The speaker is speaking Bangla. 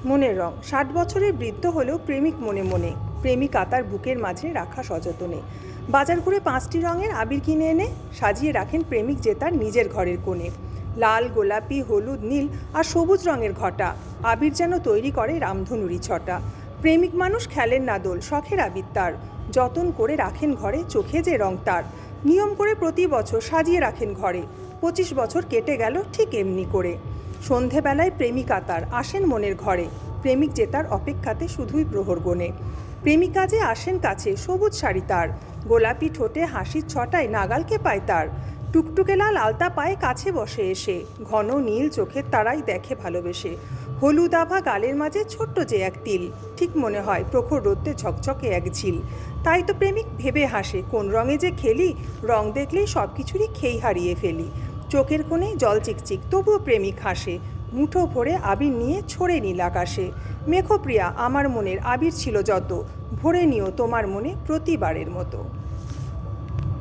মনের রং 60 বছরের বৃদ্ধ হলেও প্রেমিক মনে মনে, প্রেমিকা তার বুকের মাঝে রাখা সযতনে। বাজার ঘুরে 5টি রঙের আবির কিনে এনে সাজিয়ে রাখেন প্রেমিক যে তার নিজের ঘরের কোণে। লাল, গোলাপি, হলুদ, নীল আর সবুজ রঙের ঘটা আবির যেন তৈরি করে রামধনুরি ছটা। প্রেমিক মানুষ খেলেন না দোল, শখের আবির তার, যতন করে রাখেন ঘরে, চোখে যে রং তার। নিয়ম করে প্রতি বছর সাজিয়ে রাখেন ঘরে, 25 বছর কেটে গেল ঠিক এমনি করে। সন্ধেবেলায় প্রেমিকা তার আসেন মনের ঘরে, প্রেমিক যে তার অপেক্ষাতে শুধুই প্রহর গোনে। প্রেমিকা যে আসেন কাছে, সবুজ শাড়ি তার, গোলাপি ঠোঁটে হাসির ছটায় নাগালকে পায় তার। টুকটুকে লাল আলতা পায়ে কাছে বসে এসে, ঘন নীল চোখের তারাই দেখে ভালোবেসে। হলুদ আভা গালের মাঝে ছোট্ট যে এক তিল, ঠিক মনে হয় প্রখর রোদ্দে ঝকঝকে এক ঝিল। তাই তো প্রেমিক ভেবে হাসে, কোন রঙে যে খেলি, রং দেখলেই সব কিছুরই খেই হারিয়ে ফেলি। চোখের কোণে জল চিকচিক, তবুও প্রেমিক হাসে, মুঠো ভরে আবির নিয়ে ছড়ে নীল আকাশে। মেঘপ্রিয়া আমার মনের আবির ছিল যত, ভরে নিও তোমার মনে প্রতিবারের মতো।